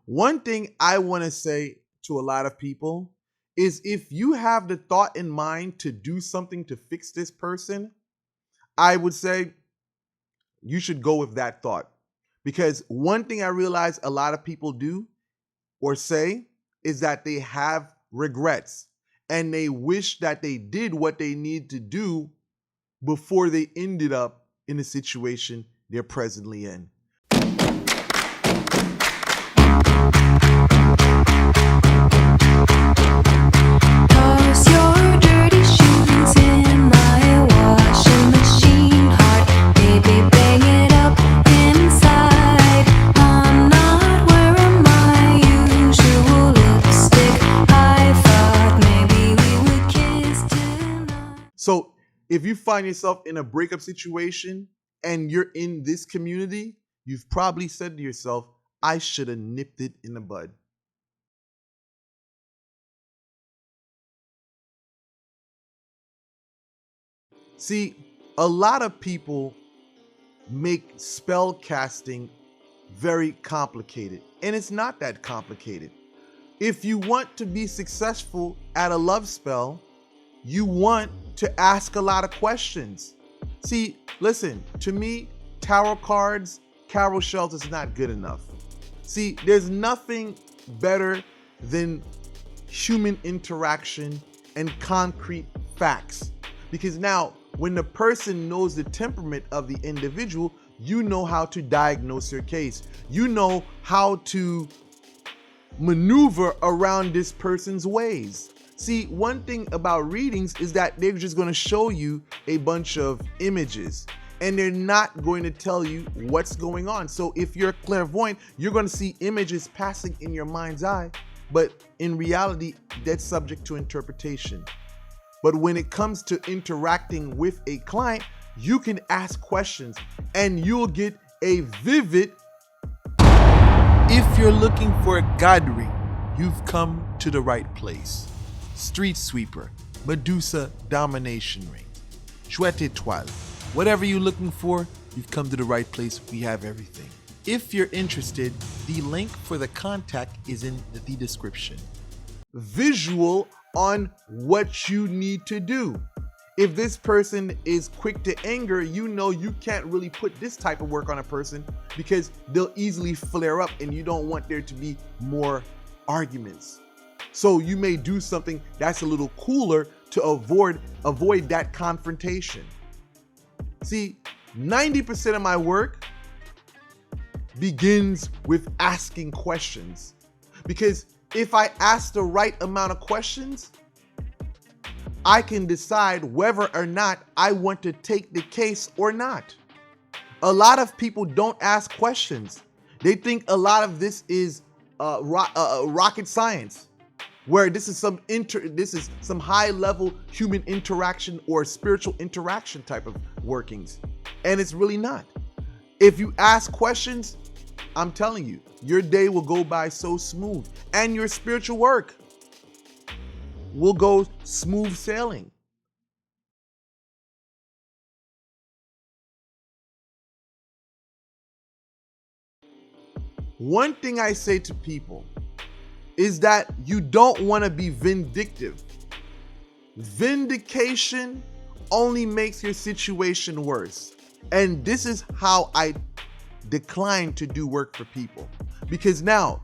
One thing I want to say to a lot of people is if you have the thought in mind to do something to fix this person, I would say you should go with that thought. Because one thing I realize a lot of people do or say is that they have regrets and they wish that they did what they need to do before they ended up in the situation they're presently in. Toss your dirty shoes in my washing machine. Heart, baby, bang it up inside. I'm not wearing my usual lipstick. I thought maybe we would kiss tonight. So if you find yourself in a breakup situation and you're in this community, you've probably said to yourself, I should have nipped it in the bud. See, a lot of people make spell casting very complicated, and it's not that complicated. If you want to be successful at a love spell, you want to ask a lot of questions. See, listen, to me, tarot cards, carol shells is not good enough. See, there's nothing better than human interaction and concrete facts. Because now, when the person knows the temperament of the individual, you know how to diagnose your case. You know how to maneuver around this person's ways. See, one thing about readings is that they're just going to show you a bunch of images and they're not going to tell you what's going on. So if you're clairvoyant, you're going to see images passing in your mind's eye, but in reality, that's subject to interpretation. But when it comes to interacting with a client, you can ask questions and you'll get a vivid. If you're looking for a gadri, you've come to the right place. Street sweeper, Medusa domination ring, chouette étoile. Whatever you're looking for, you've come to the right place. We have everything. If you're interested, the link for the contact is in the description. Visual on what you need to do. If this person is quick to anger, you know you can't really put this type of work on a person because they'll easily flare up and you don't want there to be more arguments. So you may do something that's a little cooler to avoid that confrontation. See, 90% of my work begins with asking questions. Because if I ask the right amount of questions, I can decide whether or not I want to take the case or not. A lot of people don't ask questions. They think a lot of this is rocket science, where this is some high level human interaction or spiritual interaction type of workings. And it's really not. If you ask questions, I'm telling you, your day will go by so smooth and your spiritual work will go smooth sailing. One thing I say to people is that you don't want to be vindictive. Vindication only makes your situation worse. And this is how I decline to do work for people. Because now,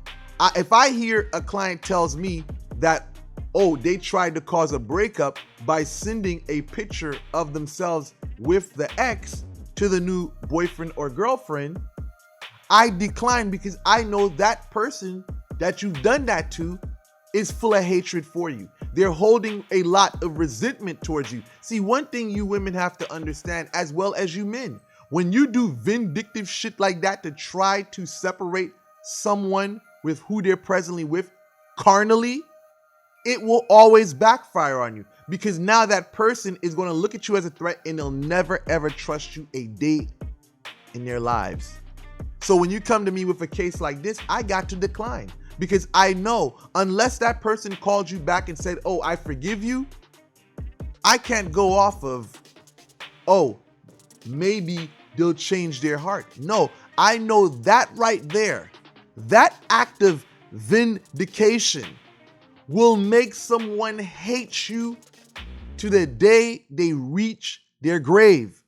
if I hear a client tells me that, oh, they tried to cause a breakup by sending a picture of themselves with the ex to the new boyfriend or girlfriend, I decline because I know that person that you've done that to is full of hatred for you. They're holding a lot of resentment towards you. See, one thing you women have to understand, as well as you men, when you do vindictive shit like that to try to separate someone with who they're presently with carnally, it will always backfire on you because now that person is going to look at you as a threat and they'll never ever trust you a day in their lives. So when you come to me with a case like this, I got to decline because I know unless that person called you back and said, oh, I forgive you, I can't go off of, oh, maybe they'll change their heart. No, I know that right there, that act of vindication will make someone hate you to the day they reach their grave.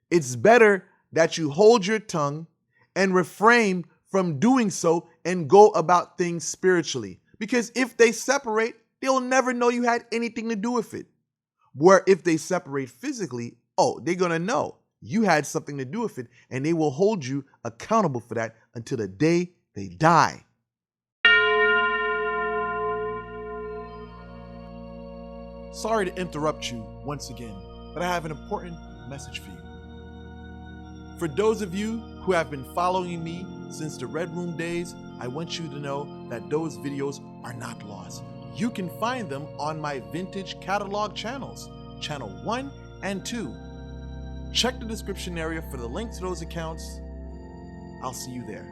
It's better that you hold your tongue and refrain from doing so and go about things spiritually. Because if they separate, they'll never know you had anything to do with it. Where if they separate physically, oh, they're going to know you had something to do with it, and they will hold you accountable for that until the day they die. Sorry to interrupt you once again, but I have an important message for you. For those of you who have been following me since the Red Room days, I want you to know that those videos are not lost. You can find them on my vintage catalog channels, channel 1 and 2. Check the description area for the link to those accounts. I'll see you there.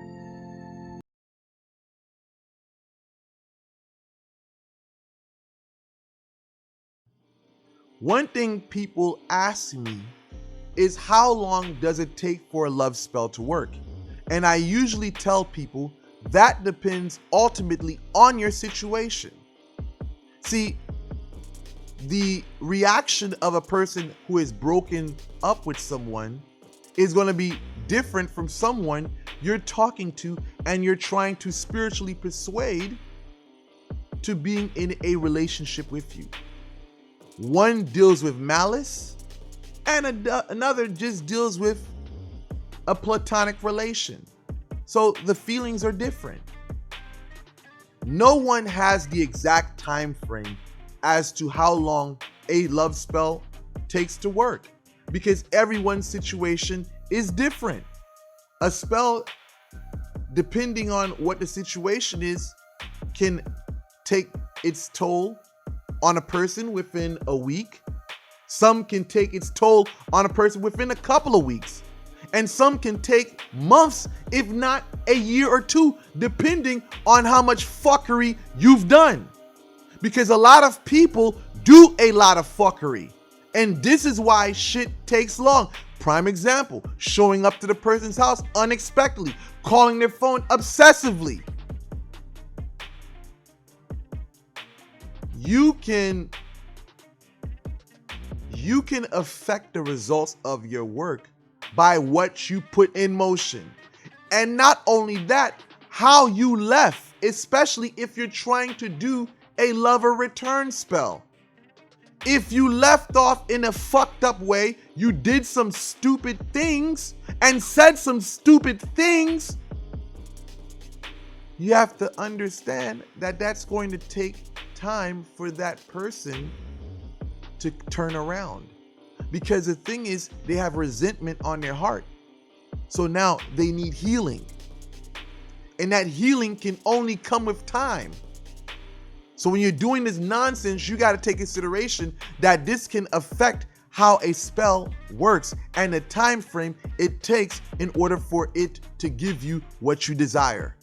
One thing people ask me is how long does it take for a love spell to work? And I usually tell people that depends ultimately on your situation. See, the reaction of a person who is broken up with someone is going to be different from someone you're talking to and you're trying to spiritually persuade to being in a relationship with you. One deals with malice and another just deals with a platonic relation. So the feelings are different. No one has the exact time frame as to how long a love spell takes to work because everyone's situation is different. A spell, depending on what the situation is, can take its toll on a person within a week. Some can take its toll on a person within a couple of weeks. And some can take months, if not a year or two, depending on how much fuckery you've done. Because a lot of people do a lot of fuckery. And this is why shit takes long. Prime example, showing up to the person's house unexpectedly, calling their phone obsessively. You can affect the results of your work by what you put in motion. And not only that, how you left, especially if you're trying to do a lover return spell. If you left off in a fucked up way, you did some stupid things and said some stupid things, you have to understand that that's going to take time for that person to turn around. Because the thing is, they have resentment on their heart. So now they need healing. And that healing can only come with time. So when you're doing this nonsense, you got to take consideration that this can affect how a spell works and the time frame it takes in order for it to give you what you desire.